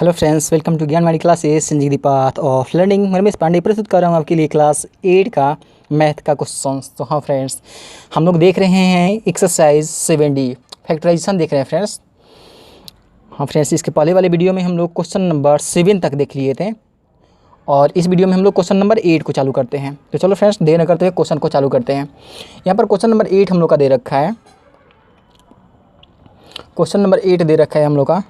Hello friends, welcome to Gyanvani classes Sanjeev the path of learning. मैं रमेश पांडे प्रस्तुत कर रहा हूँ आपके लिए क्लास 8 का मैथ का क्वेश्चन। तो हाँ फ्रेंड्स, हम लोग देख रहे हैं एक्सरसाइज 7D फैक्टराइजेशन देख रहे हैं फ्रेंड्स। हाँ फ्रेंड्स, इसके पहले वाले वीडियो में हम लोग क्वेश्चन नंबर 7 तक देख लिए थे और इस वीडियो में हम लोग क्वेश्चन नंबर 8 को चालू करते हैं। तो चलो फ्रेंड्स, देर न करते हुए क्वेश्चन को चालू करते हैं। यहाँ पर क्वेश्चन नंबर 8 हम लोग का दे रखा है। क्वेश्चन नंबर 8 दे रखा है हम लोग का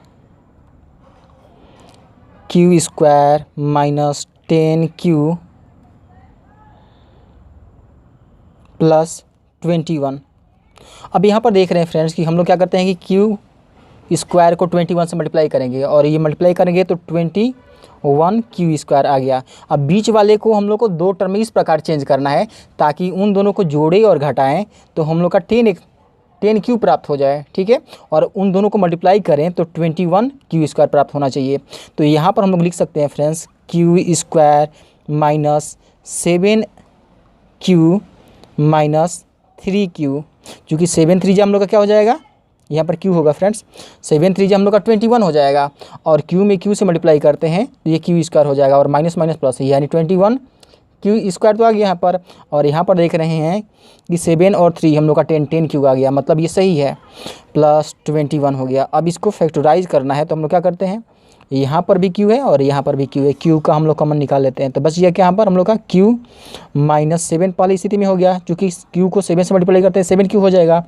Q square minus 10Q plus 21। अब यहाँ पर देख रहे हैं फ्रेंड्स कि हम लोग क्या करते हैं कि क्यू स्क्वायर को 21 से मल्टीप्लाई करेंगे और ये मल्टीप्लाई करेंगे तो 21 क्यू स्क्वायर आ गया। अब बीच वाले को हम लोग को दो टर्म इस प्रकार चेंज करना है ताकि उन दोनों को जोड़े और घटाएं तो हम लोग का 10Q प्राप्त हो जाए, ठीक है। और उन दोनों को मल्टीप्लाई करें तो 21 क्यू स्क्वायर प्राप्त होना चाहिए। तो यहाँ पर हम लोग लिख सकते हैं friends Q square minus 7Q minus 3Q, चूँकि 7 3 हम लोग का क्या हो जाएगा, यहाँ पर Q होगा फ्रेंड्स, 7 3 हम लोग का 21 हो जाएगा और Q में Q से मल्टीप्लाई करते हैं तो ये क्यू स्क्वायर हो जाएगा और माइनस माइनस प्लस यानी 21 क्यू स्क्वायर तो आ गया यहाँ पर। और यहाँ पर देख रहे हैं कि 7 और 3 हम लोग का 10 क्यू आ गया, मतलब ये सही है, प्लस 21 हो गया। अब इसको फैक्टराइज करना है तो हम लोग क्या करते हैं, यहाँ पर भी क्यू है और यहाँ पर भी क्यू है, क्यू का हम लोग कॉमन निकाल लेते हैं। तो बस ये क्या यहाँ पर हम लोग का क्यू माइनस 7 पहली स्थिति में हो गया, चूँकि क्यू को 7 से मल्टीप्लाई करते हैं 7Q हो जाएगा।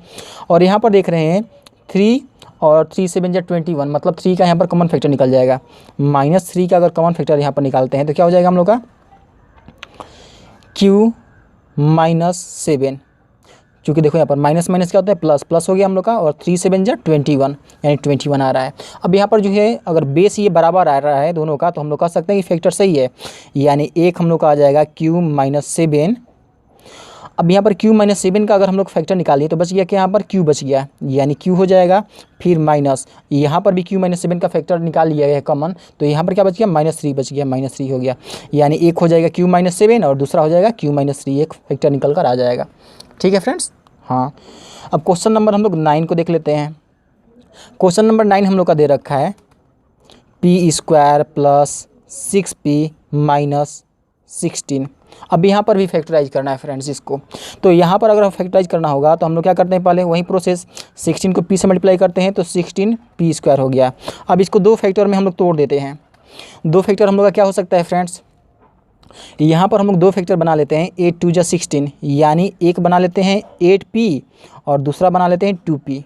और यहाँ पर देख रहे हैं 3 और 3 7 21, मतलब 3 का यहाँ पर कॉमन फैक्टर निकल जाएगा। -3 का अगर कॉमन फैक्टर यहाँ पर निकालते हैं तो क्या हो जाएगा हम लोग का Q माइनस 7, चूँकि देखो यहाँ पर माइनस माइनस क्या होता है प्लस, प्लस हो गया हम लोग का, और 3 7 21 यानी 21 आ रहा है। अब यहाँ पर जो है अगर बेस ये बराबर आ रहा है दोनों का तो हम लोग कह सकते हैं कि फैक्टर सही है, यानी एक हम लोग का आ जाएगा Q माइनस 7। अब यहाँ पर Q माइनस 7 का अगर हम लोग फैक्टर निकालिए तो बच गया कि यहाँ पर Q बच गया, यानी Q हो जाएगा, फिर माइनस यहाँ पर भी Q माइनस 7 का फैक्टर निकाल लिया गया है कॉमन, तो यहाँ पर क्या बच गया -3 बच गया, -3 हो गया, यानी एक हो जाएगा Q माइनस 7 और दूसरा हो जाएगा Q माइनस 3, एक फैक्टर निकल कर आ जाएगा, ठीक है फ्रेंड्स। हाँ, अब क्वेश्चन नंबर हम लोग 9 को देख लेते हैं। क्वेश्चन नंबर 9 हम लोग का दे रखा है P square plus 6P minus 16। अब यहाँ पर भी फैक्टराइज करना है फ्रेंड्स इसको। तो यहाँ पर अगर फैक्टराइज करना होगा तो हम लोग क्या करते हैं, पहले वही प्रोसेस, 16 को P से मल्टीप्लाई करते हैं तो 16P स्क्वायर हो गया। अब इसको दो फैक्टर में हम लोग तोड़ देते हैं। दो फैक्टर हम लोग का क्या हो सकता है फ्रेंड्स, यहाँ पर हम लोग दो फैक्टर बना लेते हैं, 8 2 जा 16, यानी एक बना लेते हैं 8P और दूसरा बना लेते हैं 2P,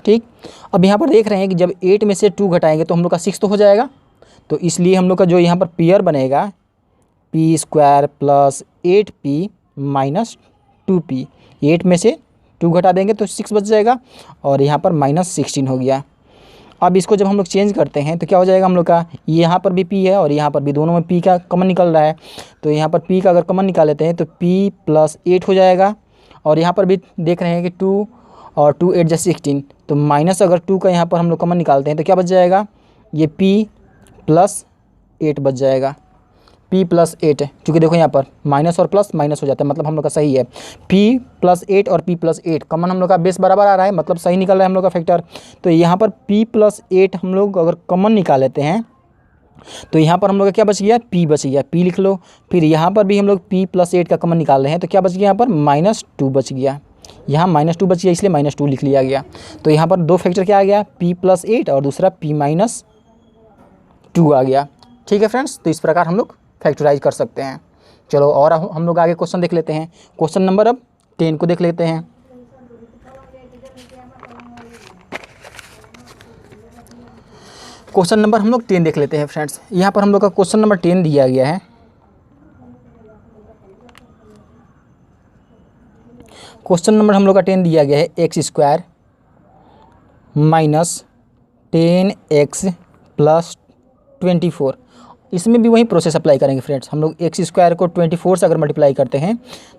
ठीक। अब यहाँ पर देख रहे हैं कि जब 8 में से 2 घटाएंगे तो हम लोग का 6 तो हो जाएगा, तो इसलिए हम लोग का जो यहाँ पर पेयर बनेगा P square plus 8P minus 2P, 8 में से 2 घटा देंगे तो 6 बच जाएगा और यहाँ पर -16 हो गया। अब इसको जब हम लोग चेंज करते हैं तो क्या हो जाएगा हम लोग का, यहाँ पर भी P है और यहाँ पर भी, दोनों में P का कॉमन निकल रहा है, तो यहाँ पर P का अगर कॉमन निकाल लेते हैं तो P प्लस 8 हो जाएगा। और यहाँ पर भी देख रहे हैं कि 2 और 2 8 जा 16, तो माइनस अगर 2 का यहाँ पर हम लोग कॉमन निकालते हैं तो क्या बच जाएगा, ये P प्लस 8 बच जाएगा, P प्लस 8, चूँकि देखो यहाँ पर माइनस और प्लस माइनस हो जाता है, मतलब हम लोग का सही है। P प्लस 8 और P प्लस 8 कॉमन हम लोग का बेस बराबर आ रहा है, मतलब सही निकल रहा है हम लोग का फैक्टर। तो यहाँ पर P प्लस 8 हम लोग अगर कॉमन निकाल लेते हैं तो यहाँ पर हम लोग का क्या बच गया, P बच गया, P लिख लो। फिर यहाँ पर भी हम लोग P प्लस 8 का कॉमन निकाल रहे हैं तो क्या बच गया, यहाँ पर -2 बच गया, यहाँ -2 बच गया इसलिए -2 लिख लिया गया। तो यहाँ पर दो फैक्टर क्या आ गया, P प्लस 8 और दूसरा P माइनस 2 आ गया, ठीक है फ्रेंड्स। तो इस प्रकार हम लोग फैक्टराइज कर सकते हैं। चलो और हम लोग आगे क्वेश्चन देख लेते हैं। क्वेश्चन नंबर अब 10 को देख लेते हैं। क्वेश्चन नंबर हम लोग 10 देख लेते हैं फ्रेंड्स। यहाँ पर हम लोग का क्वेश्चन नंबर 10 दिया गया है। क्वेश्चन नंबर हम लोग का 10 दिया गया है x square minus 10x plus 24। इसमें भी वही प्रोसेस अप्लाई करेंगे फ्रेंड्स। हम लोग एक्स स्क्वायर को 24 से अगर मल्टीप्लाई करते हैं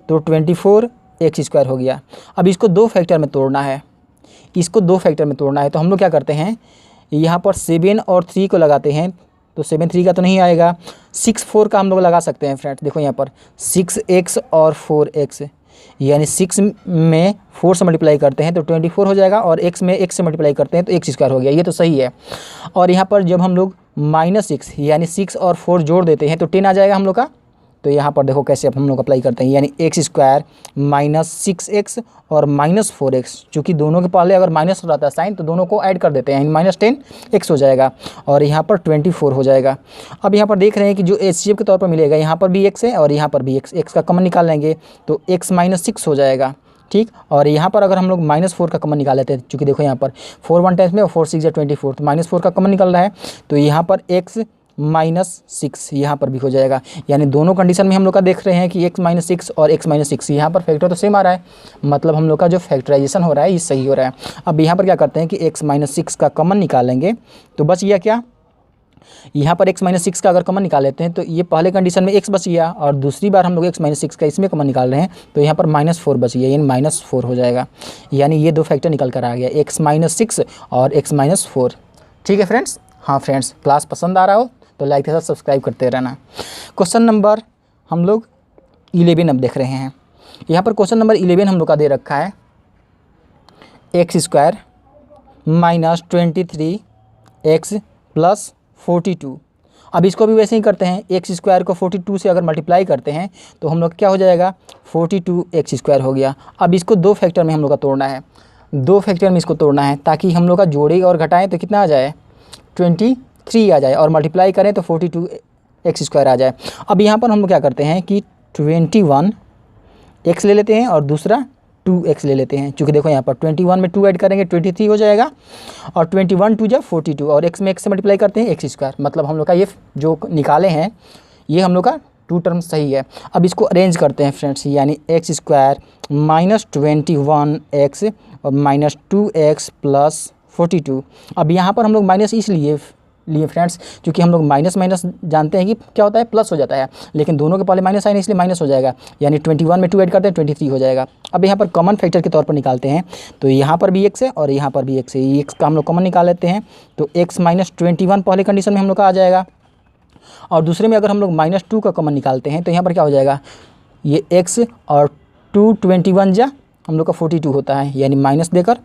तो 24x स्क्वायर हो गया। अब इसको दो फैक्टर में तोड़ना है, इसको दो फैक्टर में तोड़ना है तो हम लोग क्या करते हैं, यहाँ पर 7 और 3 को लगाते हैं तो 7 3 का तो नहीं आएगा, 6 4 का हम लोग लगा सकते हैं फ्रेंड्स। देखो यहाँ पर 6x और 4x, यानी 6 में 4 से मल्टीप्लाई करते हैं तो 24 हो जाएगा और x में x से मल्टीप्लाई करते हैं तो x स्क्वायर हो गया, ये तो सही है। और यहाँ पर जब हम लोग -6 यानी 6 और 4 जोड़ देते हैं तो 10 आ जाएगा हम लोग का। तो यहाँ पर देखो कैसे अब हम लोग अप्लाई करते हैं, यानी x² -6x और -4x, चूँकि दोनों के पहले अगर माइनस रहता है साइन तो दोनों को ऐड कर देते हैं, यानी -10x हो जाएगा और यहाँ पर 24 हो जाएगा। अब यहाँ पर देख रहे हैं कि जो HCF के तौर पर मिलेगा, यहाँ पर भी x है और यहाँ पर भी x का कॉमन निकाल लेंगे तो x -6 हो जाएगा, ठीक। और यहाँ पर अगर हम लोग -4 का कॉमन निकाल लेते हैं, चूँकि देखो यहाँ पर 4 1 टाइम्स में और 4 6 या 24, तो -4 का कॉमन निकल रहा है तो यहाँ पर x -6 यहाँ पर भी हो जाएगा। यानी दोनों कंडीशन में हम लोग का देख रहे हैं कि x -6 और x -6 यहाँ पर फैक्टर तो सेम आ रहा है, मतलब हम लोग का जो फैक्टराइजेशन हो रहा है ये सही हो रहा है। अब यहाँ पर क्या करते हैं कि x -6 का कॉमन निकालेंगे तो बच गया क्या, यहाँ पर x -6 का अगर कॉमन निकाल लेते हैं तो ये पहले कंडीशन में x बच गया और दूसरी बार हम लोग x -6 का इसमें कॉमन निकाल रहे हैं तो यहाँ पर -4 बच गया, यानी -4 हो जाएगा। यानी ये दो फैक्टर निकल कर आ गया, x -6 और x -4। ठीक है फ्रेंड्स। हाँ फ्रेंड्स, क्लास पसंद आ रहा हो तो लाइक के साथ सब्सक्राइब करते रहना। क्वेश्चन नंबर हम लोग 11 अब देख रहे हैं। यहाँ पर क्वेश्चन नंबर 11 हम लोग का दे रखा है x² -23x + 42। अब इसको भी वैसे ही करते हैं, x² को 42 से अगर मल्टीप्लाई करते हैं तो हम लोग क्या हो जाएगा, 42x² हो गया। अब इसको दो फैक्टर में हम लोग का तोड़ना है, दो फैक्टर में इसको तोड़ना है ताकि हम लोग का जोड़े और घटाएं तो कितना आ जाए, 23 आ जाए और मल्टीप्लाई करें तो 42x² आ जाए। अब यहाँ पर हम लोग क्या करते हैं कि 21x ले लेते हैं और दूसरा 2x ले लेते हैं, चूँकि देखो यहाँ पर 21 में 2 ऐड करेंगे 23 हो जाएगा और 21 2 जा 42 और x में x से मल्टीप्लाई करते हैं x², मतलब हम लोग का ये जो निकाले हैं ये हम लोग का 2 टर्म सही है। अब इसको अरेंज करते हैं फ्रेंड्स, यानी x² -21x और -2x + 42। अब यहाँ पर हम लोग माइनस इसलिए लिए फ्रेंड्स क्योंकि हम लोग माइनस जानते हैं कि क्या होता है, प्लस हो जाता है, लेकिन दोनों के पहले माइनस आए इसलिए माइनस हो जाएगा, यानी 21 में 2 ऐड करते हैं 23 हो जाएगा। अब यहाँ पर कॉमन फैक्टर के तौर पर निकालते हैं तो यहाँ पर भी x है और यहाँ पर भी x है, x का हम लोग कॉमन निकाल लेते हैं तो x -21 पहले कंडीशन में हम लोग का आ जाएगा और दूसरे में अगर हम लोग -2 का कॉमन निकालते हैं तो यहाँ पर क्या हो जाएगा, ये x और 2 21 जा हम लोग का 42 होता है, यानी माइनस देकर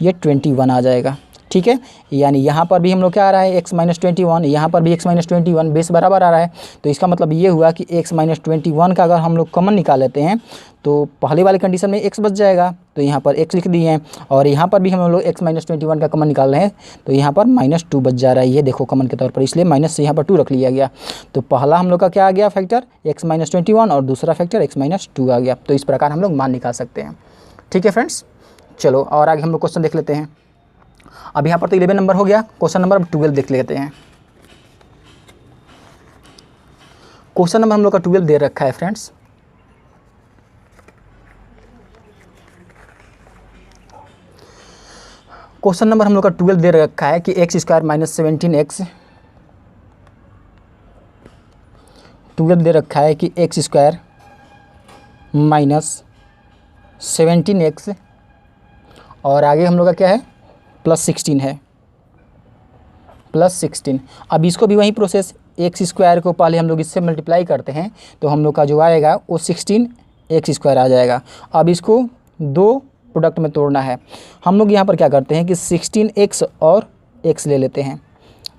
ये 21 आ जाएगा। ठीक है, यानी यहाँ पर भी हम लोग क्या आ रहा है x -21, यहाँ पर भी x -21 बेस बराबर आ रहा है, तो इसका मतलब ये हुआ कि x -21 का अगर हम लोग कॉमन निकाल लेते हैं तो पहले वाले कंडीशन में x बच जाएगा, तो यहाँ पर x लिख दिए हैं और यहाँ पर भी हम लोग x -21 का कॉमन निकाल रहे हैं तो यहाँ पर -2 बच जा रहा है, ये देखो कॉमन के तौर पर, इसलिए माइनस से यहाँ पर 2 रख लिया गया। तो पहला हम लोग का क्या आ गया फैक्टर x -21 और दूसरा फैक्टर x -2 आ गया। तो इस प्रकार हम लोग मान निकाल सकते हैं। ठीक है फ्रेंड्स, चलो और आगे हम लोग क्वेश्चन देख लेते हैं। अब यहाँ पर तो 11 नंबर हो गया, क्वेश्चन नंबर 12 देख लेते हैं। क्वेश्चन नंबर हम लोग का 12 दे रखा है फ्रेंड्स। क्वेश्चन नंबर हम लोग का 12 दे रखा है कि x² -17x, 12 दे रखा है कि x² -17x और आगे हम लोग का क्या है +16 है, +16। अब इसको भी वही प्रोसेस, x² को पहले हम लोग इससे मल्टीप्लाई करते हैं तो हम लोग का जो आएगा वो 16x² आ जाएगा। अब इसको दो प्रोडक्ट में तोड़ना है। हम लोग यहाँ पर क्या करते हैं कि 16x और x ले लेते हैं,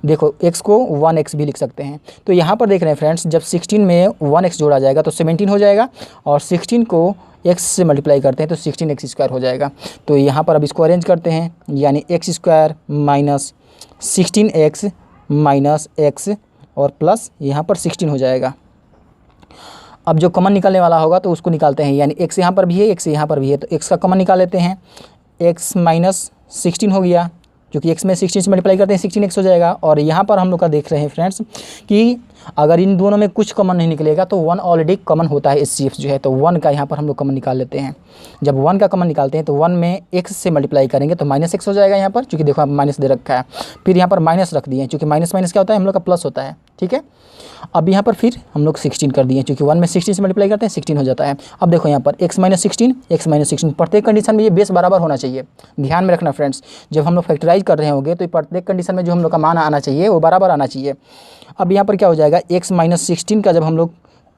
देखो x को 1x भी लिख सकते हैं। तो यहाँ पर देख रहे हैं फ्रेंड्स, जब 16 में 1x जोड़ा जाएगा तो 17 हो जाएगा और 16 को x से मल्टीप्लाई करते हैं तो 16x² हो जाएगा। तो यहाँ पर अब इसको अरेंज करते हैं, यानी x² -16x -x और प्लस यहाँ पर 16 हो जाएगा। अब जो कॉमन निकलने वाला होगा तो उसको निकालते हैं, यानी x यहाँ पर भी है x यहाँ पर भी है तो x का कॉमन निकाल लेते हैं, x -16 हो गया, क्योंकि x में 16 से मल्टीप्लाई करते हैं 16x हो जाएगा। और यहाँ पर हम लोग का देख रहे हैं फ्रेंड्स कि अगर इन दोनों में कुछ कॉमन नहीं निकलेगा तो 1 ऑलरेडी कॉमन होता है, HCF जो है, तो 1 का यहाँ पर हम लोग कॉमन निकाल लेते हैं। जब 1 का कॉमन निकालते हैं तो 1 में x से मल्टीप्लाई करेंगे तो -x हो जाएगा यहाँ पर, क्योंकि देखो माइनस दे रखा है, फिर यहाँ पर माइनस रख दिए हैं, क्योंकि माइनस क्या होता है हम लोग का प्लस होता है। ठीक है, अब यहाँ पर फिर हम लोग 16 कर दिए, क्योंकि 1 में 16 से मल्टीप्लाई करते हैं 16 हो जाता है। अब देखो यहाँ पर x -16 प्रत्येक कंडीशन में ये बेस बराबर होना चाहिए, ध्यान में रखना फ्रेंड्स। जब हम लोग फैक्टराइज कर रहे होंगे तो प्रत्येक कंडीशन में जो हम लोग का मान आना चाहिए वो बराबर आना चाहिए। अब यहाँ पर क्या हो जाएगा, x -16 का जब हम लोग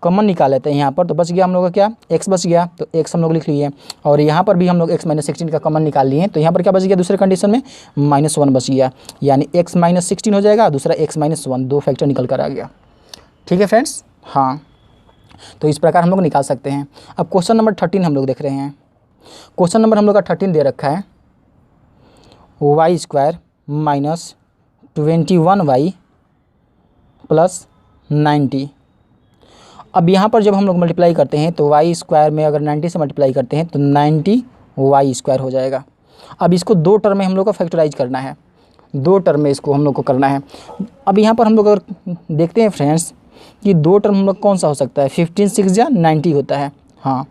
कॉमन निकाल लेते हैं यहाँ पर, तो बच गया हम लोग का क्या, x बच गया, तो x हम लोग लिख लिए। और यहाँ पर भी हम लोग x माइनस 16 का कॉमन निकाल लिए, तो यहाँ पर क्या बच गया दूसरे कंडीशन में -1 बच गया, यानी x माइनस 16 हो जाएगा, दूसरा x माइनस 1, दो फैक्टर निकल कर आ गया। ठीक है फ्रेंड्स, हाँ, तो इस प्रकार हम लोग निकाल सकते हैं। अब क्वेश्चन नंबर 13 हम लोग देख रहे हैं। क्वेश्चन नंबर हम लोग का 13 दे रखा है, Y square minus 21y plus 90। अब यहाँ पर जब हम लोग मल्टीप्लाई करते हैं तो वाई स्क्वायर में अगर 90 से मल्टीप्लाई करते हैं तो 90 वाई स्क्वायर हो जाएगा। अब इसको दो टर्म में हम लोग को फैक्टराइज करना है, दो टर्म में इसको हम लोग को करना है। अब यहाँ पर हम लोग अगर देखते हैं फ्रेंड्स कि दो टर्म हम लोग कौन सा हो सकता है, 15 6 या 90 होता है। हाँ,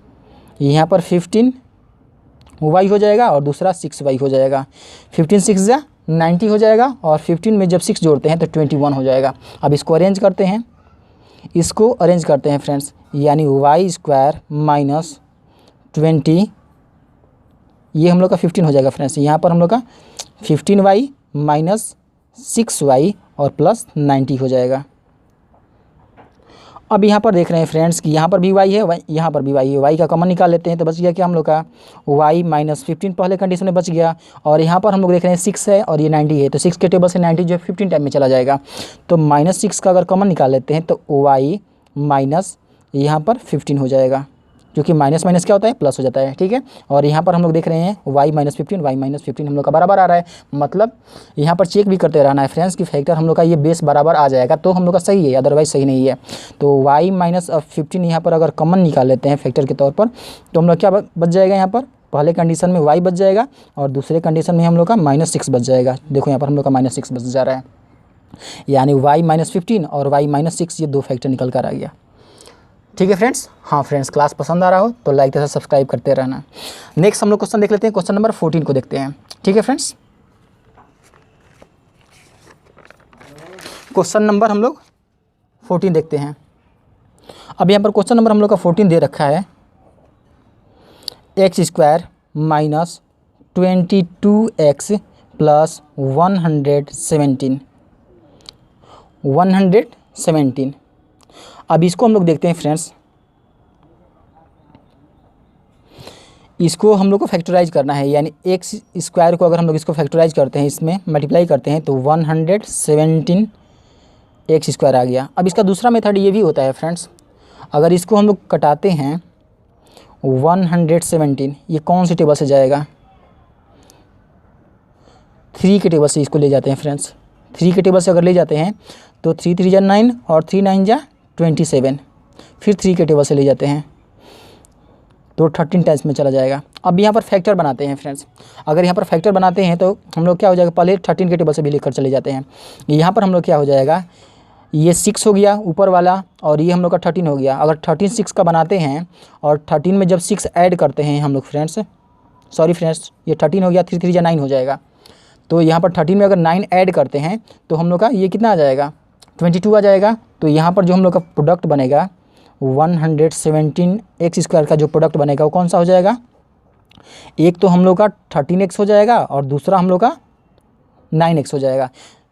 यहाँ पर 15 वाई हो जाएगा और दूसरा 6y हो जाएगा। 15 6 या 90 हो जाएगा और 15 में जब 6 जोड़ते हैं तो 21 हो जाएगा। अब इसको अरेंज करते हैं, इसको अरेंज करते हैं फ्रेंड्स, यानी वाई स्क्वायर माइनस 20, ये हम लोग का 15 हो जाएगा फ्रेंड्स। यहाँ पर हम लोग का 15y माइनस 6y और प्लस 90 हो जाएगा। अब यहाँ पर देख रहे हैं फ्रेंड्स कि यहाँ पर भी y है, यहाँ पर भी y है, y का कॉमन निकाल लेते हैं, तो बच गया क्या हम लोग का y माइनस 15 पहले कंडीशन में बच गया। और यहाँ पर हम लोग देख रहे हैं 6 है और ये 90 है, तो 6 के टेबल से 90 जो 15 टाइम में चला जाएगा, तो -6 का अगर कॉमन निकाल लेते हैं तो y माइनस यहाँ पर 15 हो जाएगा, क्योंकि माइनस माइनस क्या होता है, प्लस हो जाता है। ठीक है, और यहाँ पर हम लोग देख रहे हैं y माइनस 15 हम लोग का बराबर आ रहा है, मतलब यहाँ पर चेक भी करते रहना है फ्रेंड्स कि फैक्टर हम लोग का ये बेस बराबर आ जाएगा तो हम लोग का सही है, अदरवाइज सही नहीं है। तो y माइनस 15 यहाँ पर अगर कॉमन निकाल लेते हैं फैक्टर के तौर पर, तो हम लोग क्या बच जाएगा, यहाँ पर पहले कंडीशन में y बच जाएगा और दूसरे कंडीशन में हम लोग का -6 बच जाएगा। देखो यहाँ पर हम लोग का -6 बच जा रहा है, यानी y माइनस 15 और y माइनस 6 ये दो फैक्टर निकल कर आ गया। ठीक है फ्रेंड्स, हाँ फ्रेंड्स, क्लास पसंद आ रहा हो तो लाइक तथा सब्सक्राइब करते रहना। नेक्स्ट हम लोग क्वेश्चन देख लेते हैं, क्वेश्चन नंबर 14 को देखते हैं। ठीक है फ्रेंड्स, क्वेश्चन नंबर हम लोग 14 देखते हैं। अब यहाँ पर क्वेश्चन नंबर हम लोग का 14 दे रखा है, x square minus 22x plus 117। अब इसको हम लोग देखते हैं फ्रेंड्स, इसको हम लोग को फैक्टराइज करना है, यानी एक्स स्क्वायर को अगर हम लोग इसको फैक्टराइज करते हैं, इसमें मल्टीप्लाई करते हैं तो 117 एक्स स्क्वायर आ गया। अब इसका दूसरा मेथड ये भी होता है फ्रेंड्स, अगर इसको हम लोग कटाते हैं 117, ये कौन सी टेबल से जाएगा, 3 के टेबल से इसको ले जाते हैं फ्रेंड्स। 3 के टेबल से अगर ले जाते हैं तो 3 3 जा 9 और 3 9 जा 27, फिर 3 के टेबल से ले जाते हैं तो 13 टाइम्स में चला जाएगा। अब यहाँ पर फैक्टर बनाते हैं फ्रेंड्स, अगर यहाँ पर फैक्टर बनाते हैं तो हम लोग क्या हो जाएगा, पहले 13 के टेबल से भी लेकर चले जाते हैं। यहाँ पर हम लोग क्या हो जाएगा, ये 6 हो गया ऊपर वाला और ये हम लोग का 13 हो गया। अगर 13 6 का बनाते हैं और 13 में जब 6 ऐड करते हैं हम लोग फ्रेंड्स, सॉरी फ्रेंड्स, ये 13 हो गया, 3 3 जा 9 हो जाएगा। तो यहाँ पर 13 में अगर 9 ऐड करते हैं तो हम लोग का ये कितना आ जाएगा, 22 आ जाएगा। तो यहाँ पर जो हम लोग का प्रोडक्ट बनेगा 117 एक्स स्क्वायर का जो प्रोडक्ट बनेगा वो कौन सा हो जाएगा, एक तो हम लोग का 13x हो जाएगा और दूसरा हम लोग का 9x हो जाएगा।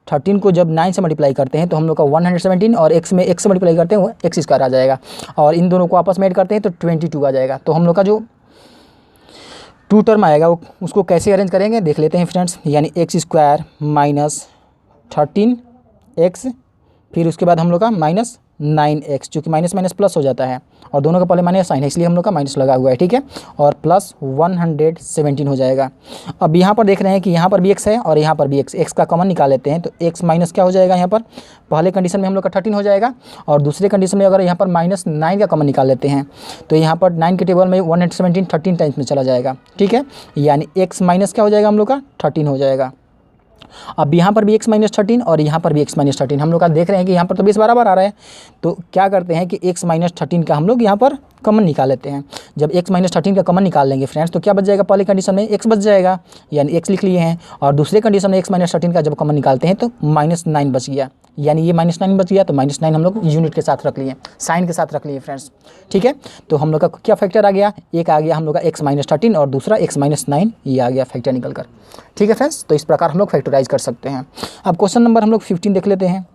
13 को जब 9 से मल्टीप्लाई करते हैं तो हम लोग का 117 और x में x से मल्टीप्लाई करते हैं वो एक्स स्क्वायर आ जाएगा, और इन दोनों को आपस में ऐड करते हैं तो 22 आ जाएगा। तो हम लोग का जो 2 टर्म आएगा वो उसको कैसे अरेंज करेंगे देख लेते हैं फ्रेंड्स, यानी एक्स स्क्वायर माइनस 13x, फिर उसके बाद हम लोग का माइनस 9x, चूँकि माइनस माइनस प्लस हो जाता है और दोनों का पहले माइनस साइन है इसलिए हम लोग का माइनस लगा हुआ है। ठीक है, और प्लस 117 हो जाएगा। अब यहाँ पर देख रहे हैं कि यहाँ पर भी x है और यहाँ पर भी x का कॉमन निकाल लेते हैं तो x माइनस क्या हो जाएगा, यहाँ पर पहले कंडीशन में हम लोग का 13 हो जाएगा और दूसरे कंडीशन में अगर यहाँ पर -9 का कॉमन निकाल लेते हैं तो यहाँ पर 9 के टेबल में 117 13 टाइम्स में चला जाएगा। ठीक है, यानी x माइनस क्या हो जाएगा हम लोग का 13 हो जाएगा। अब यहाँ पर भी x माइनस 13 और यहाँ पर भी x माइनस 13, हम लोग का देख रहे हैं कि यहाँ पर तो बेस बराबर आ रहा है, तो क्या करते हैं कि x माइनस 13 का हम लोग यहाँ पर कॉमन निकाल लेते हैं। जब x माइनस 13 का कॉमन निकाल लेंगे फ्रेंड्स तो क्या बच जाएगा, पहले कंडीशन में x बच जाएगा यानी x लिख लिए हैं, और दूसरे कंडीशन में x माइनस 13 का जब कॉमन निकालते हैं तो -9 बच गया, यानी ये -9 बच गया। तो -9 हम लोग यूनिट के साथ रख लिए, साइन के साथ रख लिए फ्रेंड्स। ठीक है, तो हम लोग का क्या फैक्टर आ गया, एक आ गया हम लोग का x माइनस 13 और दूसरा x माइनस 9, ये आ गया फैक्टर निकल कर। ठीक है फ्रेंड्स, तो इस प्रकार हम लोग फैक्टराइज कर सकते हैं। अब क्वेश्चन नंबर हम लोग 15 देख लेते हैं,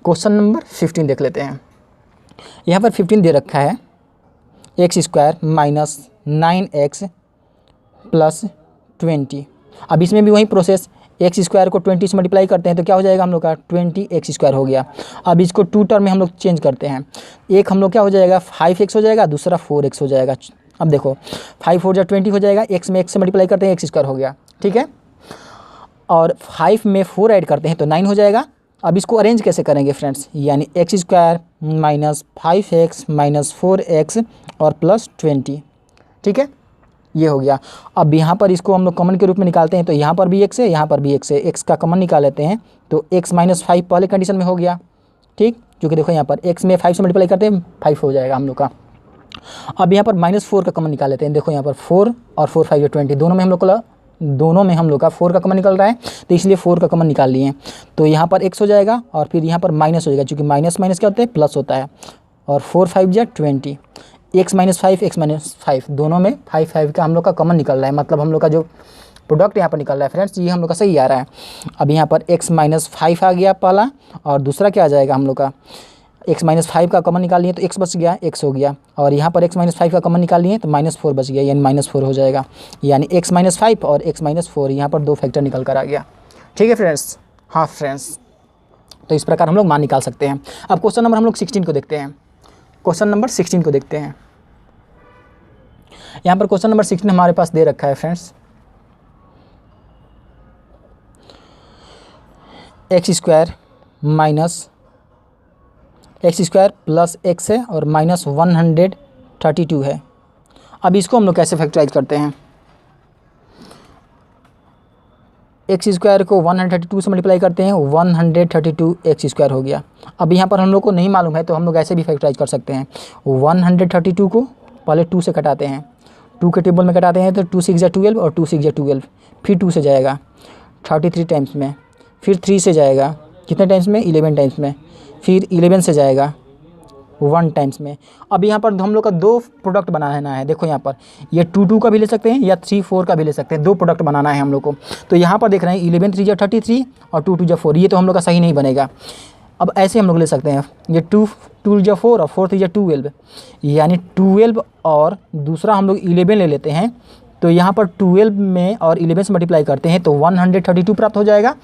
क्वेश्चन नंबर 15 देख लेते हैं। यहाँ पर 15 दे रखा है, x square minus 9x plus 20। अब इसमें भी वही प्रोसेस, एक्स स्क्वायर को 20 से मल्टीप्लाई करते हैं तो क्या हो जाएगा हम लोग का 20x स्क्वायर हो गया। अब इसको टू टर्म में हम लोग चेंज करते हैं, एक हम लोग क्या हो जाएगा 5x हो जाएगा, दूसरा 4x हो जाएगा। अब देखो 5 4 20 हो जाएगा, x में x से मल्टीप्लाई करते हैं एक्स स्क्वायर हो गया, ठीक है। और 5 में 4 ऐड करते हैं तो 9 हो जाएगा। अब इसको अरेंज कैसे करेंगे फ्रेंड्स, यानी x square minus 5x minus 4x और प्लस 20, ठीक है, ये हो गया। अब यहाँ पर इसको हम लोग कॉमन के रूप में निकालते हैं तो यहाँ पर भी x है, यहाँ पर भी x है, x का कॉमन निकाल लेते हैं तो x माइनस 5 पहले कंडीशन में हो गया, ठीक, क्योंकि देखो यहाँ पर x में 5 से मल्टीप्लाई करते हैं 5 हो जाएगा हम लोग का। अब यहाँ पर -4 का कॉमन निकाल लेते हैं, देखो यहाँ पर 4 और 4 5 20, दोनों में हम लोग का 4 का कॉमन निकल रहा है तो इसलिए 4 का कॉमन निकाल लिए। तो यहाँ पर x हो जाएगा और फिर यहाँ पर माइनस हो जाएगा, क्योंकि माइनस माइनस क्या होता है प्लस होता है, और 4 5 जा 20, x माइनस 5 x माइनस 5, दोनों में 5 5 का हम लोग का कॉमन निकल रहा है, मतलब हम लोग का जो प्रोडक्ट यहाँ पर निकल रहा है फ्रेंड्स ये हम लोग का सही आ रहा है। अब यहाँ पर x माइनस 5 आ गया पहला, और दूसरा क्या आ जाएगा हम लोग का x माइनस 5 का कॉमन निकाल लिए तो x बच गया, x हो गया, और यहाँ पर x माइनस 5 का कॉमन निकाल लिए तो -4 बच गया, यानी -4 हो जाएगा, यानी x माइनस 5 और x माइनस 4, यहाँ पर 2 फैक्टर निकल कर आ गया, ठीक है फ्रेंड्स। हाँ फ्रेंड्स, तो इस प्रकार हम लोग मान निकाल सकते हैं। अब क्वेश्चन नंबर हम लोग 16 को देखते हैं, क्वेश्चन नंबर 16 को देखते हैं। यहाँ पर क्वेश्चन नंबर 16 हमारे पास दे रखा है friends, x square minus x square plus x है और माइनस 132 है। अब इसको हम लोग कैसे फैक्टराइज करते हैं, एक्स स्क्वायर को 132 से मल्टीप्लाई करते हैं, 132 एक्स स्क्वायर हो गया। अब यहाँ पर हम लोग को नहीं मालूम है तो हम लोग ऐसे भी फैक्टराइज कर सकते हैं, 132 को पहले 2 से कटाते हैं, 2 के टेबल में कटाते हैं तो 2 6 जा 12 और 2 6 जा 12, फिर 2 से जाएगा 33 टाइम्स में, फिर 3 से जाएगा कितने टाइम्स में 11 टाइम्स में, फिर 11 से जाएगा 1 टाइम्स में। अब यहाँ पर हम लोग का 2 प्रोडक्ट बनाना है, देखो यहाँ पर ये 2 2 का भी ले सकते हैं या 3 4 का भी ले सकते हैं, 2 प्रोडक्ट बनाना है हम लोग को। तो यहाँ पर देख रहे हैं 11 3 जा 33 और 2 2 जा 4, ये तो हम लोग का सही नहीं बनेगा। अब ऐसे हम लोग ले सकते हैं, ये 2 2 जा 4 और 4 3 जा 12, यानी 12 और दूसरा हम लोग 11 ले लेते हैं, तो यहाँ पर 12 में और 11 से मल्टीप्लाई करते हैं तो 132 प्राप्त हो जाएगा।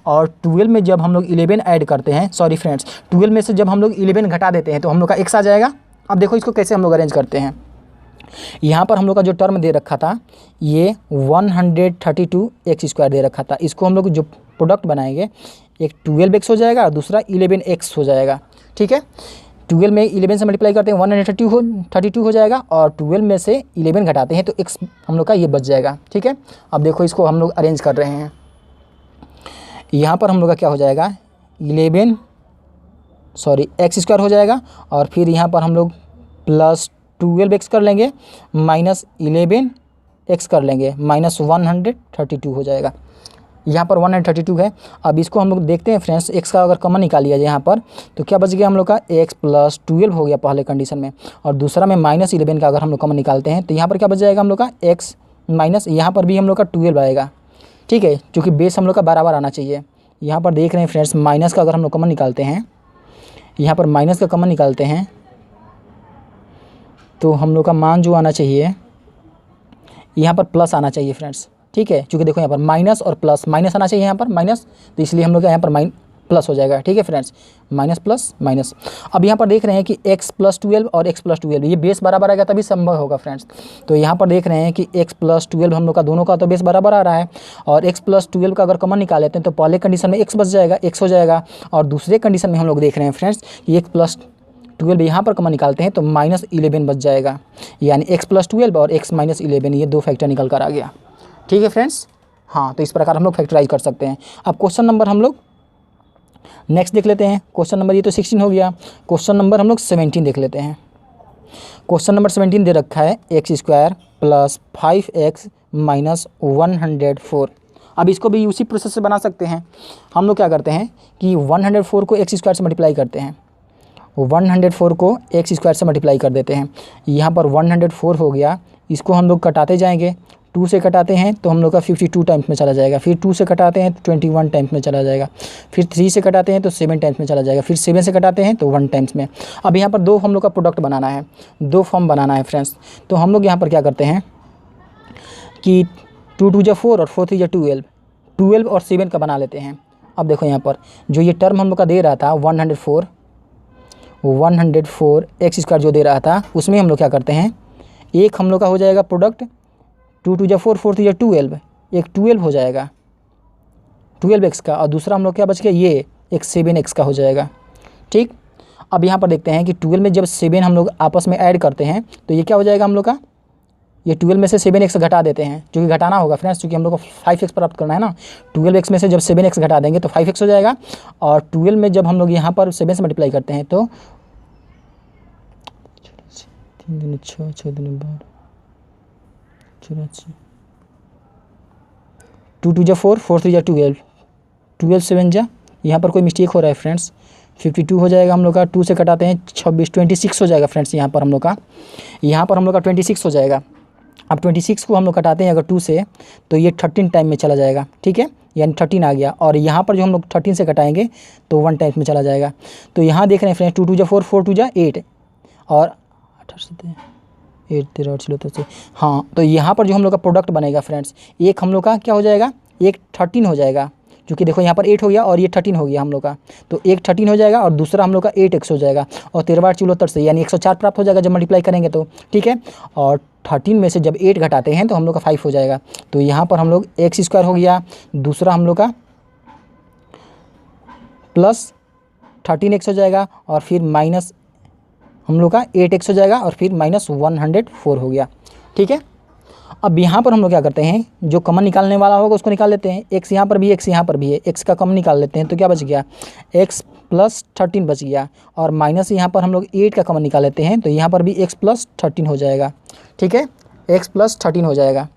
और 12 में जब हम लोग 11 ऐड करते हैं, सॉरी फ्रेंड्स 12 में से जब हम लोग 11 घटा देते हैं तो हम लोग का x आ जाएगा। अब देखो इसको कैसे हम लोग अरेंज करते हैं, यहाँ पर हम लोग का जो टर्म दे रखा था ये 132 एक्स स्क्वायर दे रखा था, इसको हम लोग जो प्रोडक्ट बनाएंगे एक 12x हो जाएगा और दूसरा 11x हो जाएगा, ठीक है। 12 में 11 से मल्टीप्लाई करते हैं 132 हो जाएगा, और 12 में से 11 घटाते हैं तो x हम लोग का ये बच जाएगा, ठीक है। अब देखो इसको हम लोग अरेंज कर रहे हैं, यहाँ पर हम लोग का क्या हो जाएगा एक्स स्क्वायर हो जाएगा, और फिर यहाँ पर हम लोग प्लस 12x कर लेंगे माइनस 11x कर लेंगे, माइनस 132 हो जाएगा, यहाँ पर 132 है। अब इसको हम लोग देखते हैं फ्रेंड्स, x का अगर कॉमन निकालिए यहाँ पर तो क्या बच गया हम लोग का x प्लस 12 हो गया पहले कंडीशन में, और दूसरा में माइनस 11 का अगर हम लोग कॉमन निकालते हैं तो यहाँ पर क्या बच जाएगा हम लोग का x माइनस, यहाँ पर भी हम लोग का 12 आएगा, ठीक है, क्योंकि बेस हम लोग का बराबर आना चाहिए। यहाँ पर देख रहे हैं फ्रेंड्स माइनस का अगर हम लोग कॉमन निकालते हैं, यहाँ पर माइनस का कॉमन निकालते हैं तो हम लोग का मान जो आना चाहिए यहाँ पर प्लस आना चाहिए फ्रेंड्स, ठीक है, क्योंकि देखो यहाँ पर माइनस और प्लस, माइनस आना चाहिए यहाँ पर माइनस, तो इसलिए हम लोग यहाँ पर प्लस हो जाएगा, ठीक है फ्रेंड्स, माइनस प्लस माइनस। अब यहाँ पर देख रहे हैं कि x प्लस 12 और x प्लस 12 ये बेस बराबर आएगा तभी संभव होगा फ्रेंड्स। तो यहाँ पर देख रहे हैं कि x प्लस 12 हम लोग का दोनों का तो बेस बराबर आ रहा है, और x प्लस 12 का अगर कॉमन निकाल लेते हैं तो पहले कंडीशन में x बच जाएगा, x हो जाएगा, और दूसरे कंडीशन में हम लोग देख रहे हैं फ्रेंड्स कि x प्लस 12 यहाँ पर कॉमन निकालते हैं तो माइनस 11 बच जाएगा, यानी x प्लस 12 और x माइनस 11 ये 2 फैक्टर निकल कर आ गया, ठीक है फ्रेंड्स। हाँ, तो इस प्रकार हम लोग फैक्टराइज कर सकते हैं। अब क्वेश्चन नंबर हम लोग नेक्स्ट देख लेते हैं, क्वेश्चन नंबर ये तो 16 हो गया, क्वेश्चन नंबर हम लोग 17 देख लेते हैं। क्वेश्चन नंबर 17 दे रखा है x square plus 5x minus 104। अब इसको भी उसी प्रोसेस से बना सकते हैं। हम लोग क्या करते हैं कि 104 को एक्स स्क्वायर से मल्टीप्लाई करते हैं, 104 को एक्स स्क्वायर से मल्टीप्लाई कर देते हैं, यहाँ पर 104 हो गया, इसको हम लोग कटाते जाएंगे, 2 से कटाते हैं तो हम लोग का 52 टाइम्स में चला जाएगा, फिर 2 से कटाते हैं तो 21 टाइम्स में चला जाएगा, फिर 3 से कटाते हैं तो 7 टाइम्स में चला जाएगा, फिर 7 से कटाते हैं तो 1 टाइम्स में। अब यहाँ पर 2 हम लोग का प्रोडक्ट बनाना है, 2 फॉर्म बनाना है फ्रेंड्स। तो हम लोग यहाँ पर क्या करते हैं कि 2 2 जा 4 और 4 3 जा 12, 12 और 7 का बना लेते हैं। अब देखो यहाँ पर जो ये टर्म हम लोग का दे रहा था 104 एक्स स्क्वायर जो दे रहा था, उसमें हम लोग क्या करते हैं, एक हम लोग का हो जाएगा प्रोडक्ट 2 2 जा 4 4 3 जा 12, एक 12 हो जाएगा 12x का, और दूसरा हम लोग क्या बच गया, ये एक 7x का हो जाएगा। ठीक, अब यहाँ पर देखते हैं कि 12 में जब 7 हम लोग आपस में ऐड करते हैं तो ये क्या हो जाएगा हम लोग का, ये 12 में से 7x घटा देते हैं, क्योंकि घटाना होगा फ्रेंड्स, क्योंकि हम लोग को 5x प्राप्त करना है ना। 12x में से जब 7x घटा देंगे तो 5x हो जाएगा, और 12 में जब हम लोग यहाँ पर 7 से मल्टीप्लाई करते हैं तो 3 दूनी 6 6 दूनी 12 84, 2 2 जा 4 4 3 जा 12 12 7 जा, यहाँ पर कोई मिस्टेक हो रहा है फ्रेंड्स, 52 हो जाएगा हम लोग का, 2 से कटाते हैं 26 26 हो जाएगा फ्रेंड्स, यहाँ पर हम लोग का 26 हो जाएगा। अब 26 को हम लोग कटाते हैं अगर 2 से तो ये 13 टाइम में चला जाएगा। ठीक है, यानी 13 आ गया, और यहाँ पर जो हम लोग 13 से कटाएंगे तो 1 टाइम में चला जाएगा। तो यहाँ देख रहे हैं फ्रेंड्स 2 2 जा 4 4 2 जा 8 और 8 13 8 6 तो हाँ, तो यहाँ पर जो हम लोग का प्रोडक्ट बनेगा फ्रेंड्स, एक हम लोग का क्या हो जाएगा, एक 13 हो जाएगा, क्योंकि देखो यहाँ पर 8 हो गया और ये 13 हो गया हम लोग का, तो एक 13 हो जाएगा और दूसरा हम लोग का 8x हो जाएगा, और 13 74 से यानी 104 प्राप्त हो जाएगा जब मल्टीप्लाई करेंगे तो। ठीक है, और 13 में से जब 8 घटाते हैं तो हम लोग का 5 हो जाएगा, तो यहाँ पर हम लोग एक्स स्क्वायर हो गया, दूसरा हम लोग का प्लस 13x हो जाएगा, और फिर माइनस हम लोग का 8x हो जाएगा, और फिर माइनस 104 हो गया। ठीक है, अब यहाँ पर हम लोग क्या करते हैं, जो कॉमन निकालने वाला होगा उसको निकाल लेते हैं, x यहाँ पर भी x यहाँ पर भी है, x का कॉमन निकाल लेते हैं तो क्या बच गया, x प्लस 13 बच गया, और माइनस यहाँ पर हम लोग 8 का कॉमन निकाल लेते हैं तो यहाँ पर भी x प्लस 13 हो जाएगा। ठीक है, x प्लस 13 हो जाएगा,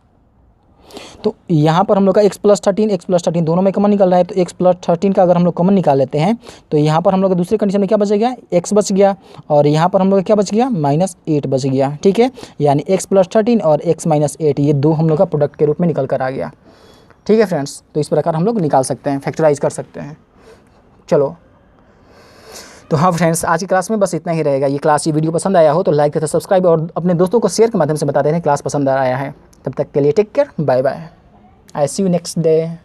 तो यहाँ पर हम लोग का x प्लस 13 दोनों में कॉमन निकल रहा है, तो x प्लस 13 का अगर हम लोग कॉमन निकाल लेते हैं तो यहाँ पर हम लोग दूसरे कंडीशन में क्या बचेगा, x बच गया, और यहाँ पर हम लोग क्या बच गया, -8 बच गया। ठीक है, यानी x प्लस 13 और x माइनस 8 ये 2 हम लोग का प्रोडक्ट के रूप में निकल कर आ गया। ठीक है फ्रेंड्स, तो इस प्रकार हम लोग निकाल सकते हैं, फैक्टराइज कर सकते हैं। चलो, तो हाँ फ्रेंड्स, आज की क्लास में बस इतना ही रहेगा। ये क्लास, ये वीडियो पसंद आया हो तो लाइक तथा सब्सक्राइब और अपने दोस्तों को शेयर के माध्यम से बता दें क्लास पसंद आया है। तब तक के लिए take care, bye bye, I see you next day.